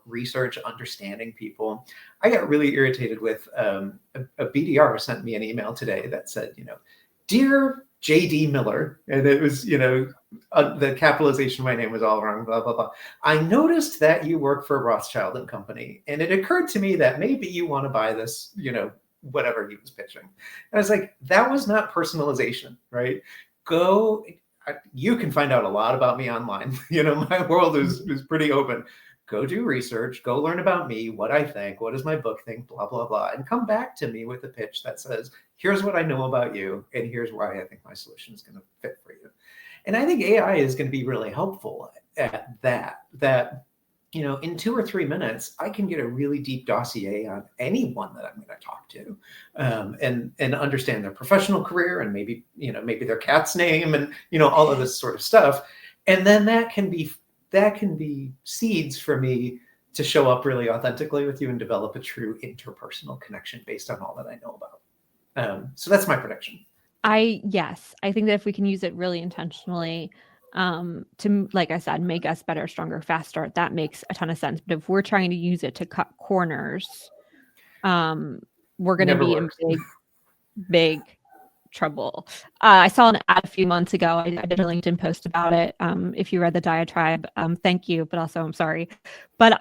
A: Research, understanding people. I got really irritated with a BDR sent me an email today that said, "Dear J.D. Miller," and it was, the capitalization of my name was all wrong, blah, blah, blah. "I noticed that you work for Rothschild and Company, and it occurred to me that maybe you want to buy this, whatever he was pitching." And I was like, that was not personalization, right? You can find out a lot about me online. My world is pretty open. Go do research, go learn about me, what I think, what does my book think, blah, blah, blah, and come back to me with a pitch that says, here's what I know about you, and here's why I think my solution is going to fit for you. And I think AI is going to be really helpful at that, in 2 or 3 minutes, I can get a really deep dossier on anyone that I'm going to talk to, and understand their professional career and maybe their cat's name and, all of this sort of stuff. And then that can be seeds for me to show up really authentically with you and develop a true interpersonal connection based on all that I know about. So that's my prediction.
B: I think that if we can use it really intentionally, to, like I said, make us better, stronger, faster, that makes a ton of sense. But if we're trying to use it to cut corners, we're going to be in big trouble. I saw an ad a few months ago. I did a LinkedIn post about it. If you read the diatribe, thank you, but also I'm sorry. But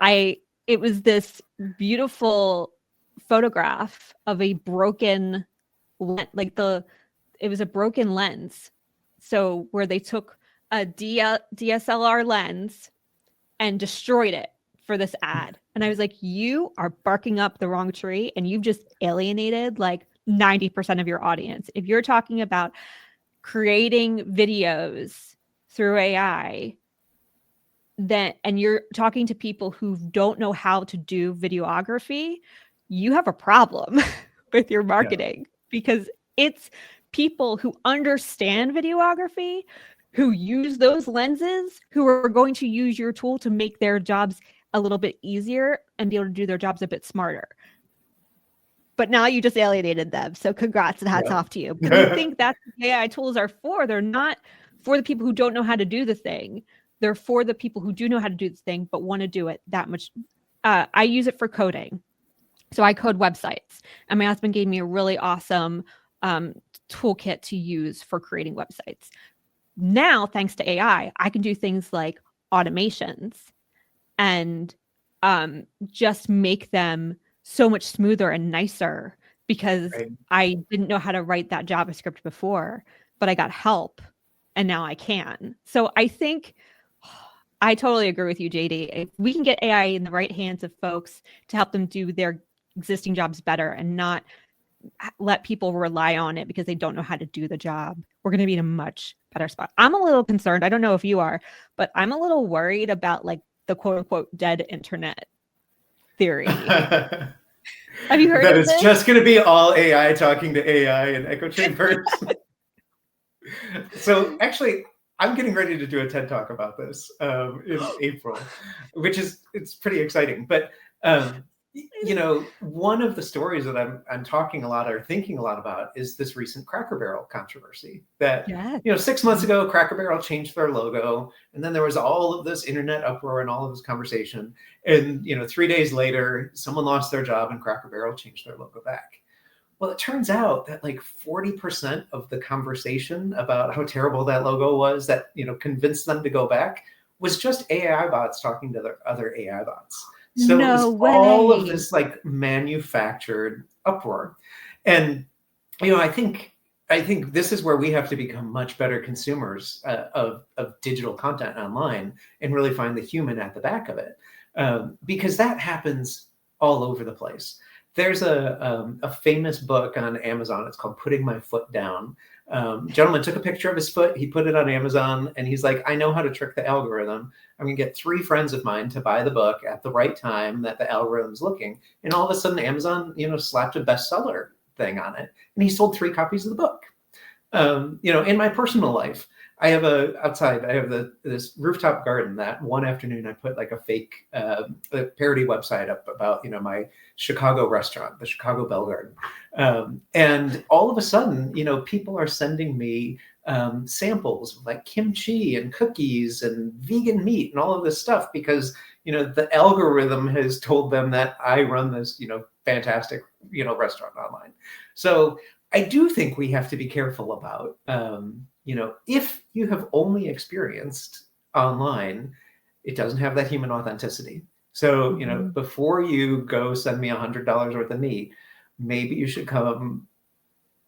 B: it was this beautiful photograph of a broken, it was a broken lens. So where they took a DSLR lens and destroyed it for this ad. And I was like, you are barking up the wrong tree, and you've just alienated like 90% of your audience. If you're talking about creating videos through AI, and you're talking to people who don't know how to do videography, you have a problem with your marketing, because it's people who understand videography, who use those lenses, who are going to use your tool to make their jobs a little bit easier and be able to do their jobs a bit smarter. But now you just alienated them. So congrats and hats off to you. But I think that's what AI tools are for. They're not for the people who don't know how to do the thing. They're for the people who do know how to do the thing, but want to do it that much. I use it for coding. So I code websites, and my husband gave me a really awesome toolkit to use for creating websites. Now, thanks to AI, I can do things like automations and just make them so much smoother and nicer because
A: Right.
B: I didn't know how to write that JavaScript before, but I got help and now I can. So I think I totally agree with you, JD. If we can get AI in the right hands of folks to help them do their existing jobs better and not let people rely on it because they don't know how to do the job, we're going to be in a much better spot. I'm a little concerned. I don't know if you are, but I'm a little worried about like the quote unquote dead internet theory. Have you heard
A: That
B: of
A: it's
B: this?
A: just going to be all AI talking to AI in echo chambers. So actually, I'm getting ready to do a TED Talk about this in April, which it's pretty exciting. But one of the stories that I'm talking a lot or thinking a lot about is this recent Cracker Barrel controversy. That
B: Yes.
A: 6 months ago, Cracker Barrel changed their logo, and then there was all of this internet uproar and all of this conversation. And 3 days later, someone lost their job, and Cracker Barrel changed their logo back. Well, it turns out that like 40% of the conversation about how terrible that logo was that, convinced them to go back was just AI bots talking to their other AI bots. So it was all of this like manufactured uproar. And, I think this is where we have to become much better consumers of digital content online and really find the human at the back of it. Because that happens all over the place. There's a famous book on Amazon. It's called Putting My Foot Down. Gentleman took a picture of his foot. He put it on Amazon, and he's like, I know how to trick the algorithm. I'm going to get 3 friends of mine to buy the book at the right time that the algorithm's looking. And all of a sudden, Amazon, slapped a bestseller thing on it. And he sold 3 copies of the book. In my personal life, I have this rooftop garden that one afternoon I put like a fake parody website up about, my Chicago restaurant, the Chicago Bell Garden. And all of a sudden, people are sending me samples of like kimchi and cookies and vegan meat and all of this stuff because, the algorithm has told them that I run this, fantastic, restaurant online. So I do think we have to be careful about, if you have only experienced online, it doesn't have that human authenticity. So, before you go send me $100 worth of meat, maybe you should come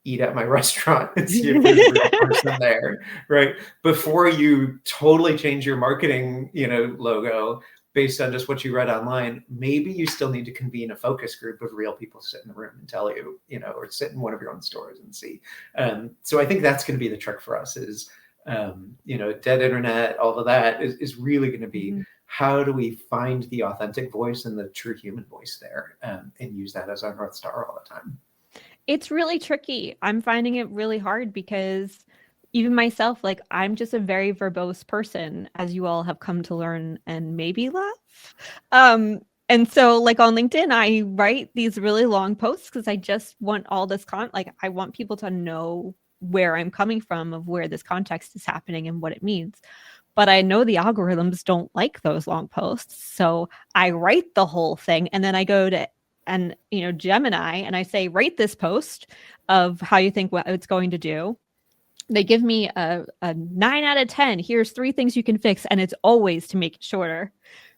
A: eat at my restaurant and see if there's a real person there, right? Before you totally change your marketing, logo based on just what you read online, maybe you still need to convene a focus group of real people sit in the room and tell you, or sit in one of your own stores and see. So I think that's going to be the trick for us is, dead internet, all of that is really going to be how do we find the authentic voice and the true human voice there and use that as our North Star all the time.
B: It's really tricky. I'm finding it really hard because even myself, like I'm just a very verbose person, as you all have come to learn and maybe love. And so like on LinkedIn, I write these really long posts because I just want all this like I want people to know where I'm coming from, of where this context is happening and what it means. But I know the algorithms don't like those long posts. So I write the whole thing and then I go to Gemini and I say, rate this post of how you think what it's going to do. They give me a 9 out of 10. Here's 3 things you can fix. And it's always to make it shorter,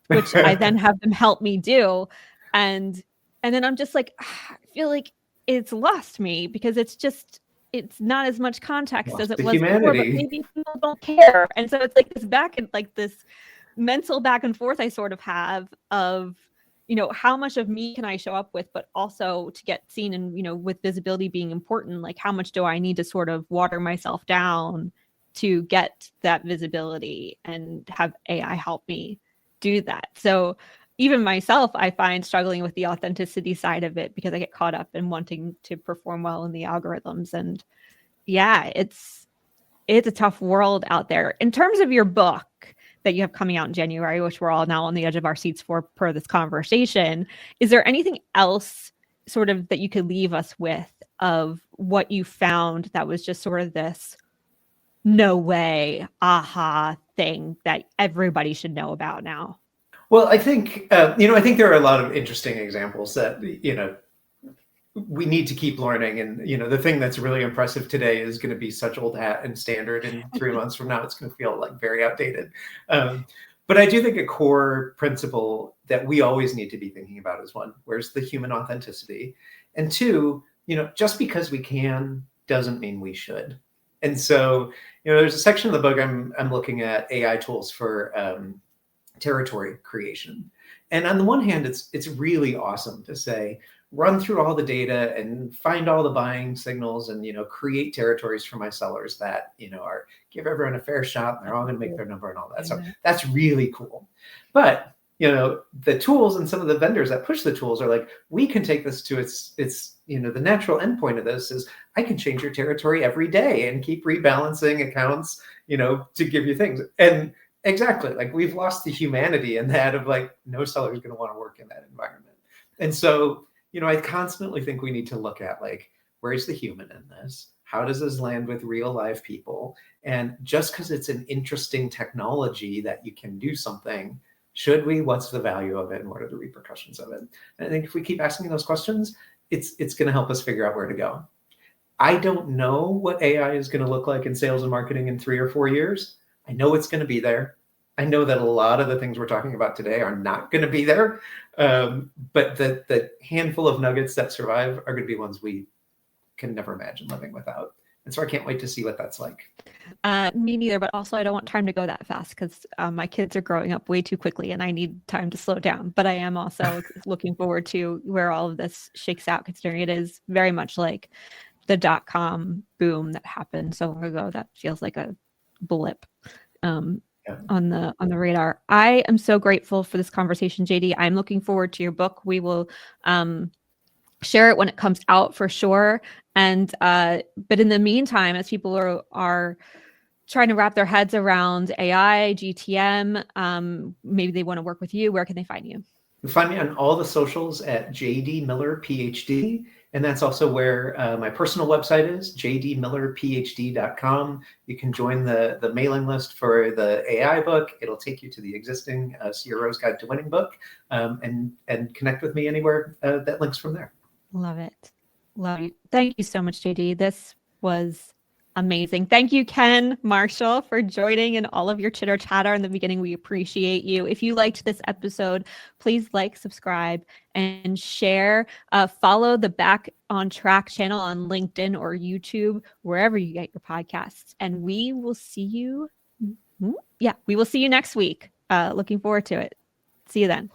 B: which I then have them help me do. And then I'm just like, I feel like it's lost me because it's not as much context as it was before, but maybe people don't care. And so it's like this mental back and forth I sort of have of, how much of me can I show up with, but also to get seen and, with visibility being important, like how much do I need to sort of water myself down to get that visibility and have AI help me do that. So even myself, I find struggling with the authenticity side of it because I get caught up in wanting to perform well in the algorithms. And yeah, it's a tough world out there. In terms of your book that you have coming out in January, which we're all now on the edge of our seats for per this conversation, is there anything else sort of that you could leave us with of what you found that was just sort of this no way, aha thing that everybody should know about now?
A: Well, I think, I think there are a lot of interesting examples that, we need to keep learning. And, the thing that's really impressive today is going to be such old hat and standard. And 3 months from now, it's going to feel like very outdated. But I do think a core principle that we always need to be thinking about is one, where's the human authenticity? And two, just because we can doesn't mean we should. And so, there's a section of the book I'm looking at AI tools for territory creation. And on the one hand, it's really awesome to say, run through all the data and find all the buying signals and, create territories for my sellers that, are give everyone a fair shot and they're all going to make their number and all that. So that's really cool. But, the tools and some of the vendors that push the tools are like, we can take this to its, the natural endpoint of this is I can change your territory every day and keep rebalancing accounts, to give you things. And exactly, like we've lost the humanity in that of like, no seller is going to want to work in that environment. And so, I constantly think we need to look at like, where's the human in this? How does this land with real live people? And just because it's an interesting technology that you can do something, should we? What's the value of it? And what are the repercussions of it? And I think if we keep asking those questions, it's going to help us figure out where to go. I don't know what AI is going to look like in sales and marketing in 3 or 4 years. I know it's going to be there. I know that a lot of the things we're talking about today are not going to be there. But the handful of nuggets that survive are going to be ones we can never imagine living without. And so I can't wait to see what that's like.
B: Me neither, but also I don't want time to go that fast because my kids are growing up way too quickly and I need time to slow down. But I am also looking forward to where all of this shakes out, considering it is very much like the .com boom that happened so long ago. That feels like a blip on the radar. I am so grateful for this conversation, JD. I'm looking forward to your book. We will share it when it comes out for sure. And but in the meantime, as people are trying to wrap their heads around AI, GTM, maybe they want to work with you, where can they find you?
A: You can find me on all the socials at JD Miller PhD. And that's also where my personal website is, jdmillerphd.com. You can join the mailing list for the AI book. It'll take you to the existing CRO's Guide to Winning book, and connect with me anywhere that links from there.
B: Love it. Love it. Thank you so much, JD. This was amazing. Thank you, Ken Marshall, for joining and all of your chitter chatter in the beginning. We appreciate you. If you liked this episode, please like, subscribe, and share. Follow the Back on Track channel on LinkedIn or YouTube, wherever you get your podcasts. And we will see you. We will see you next week. Looking forward to it. See you then.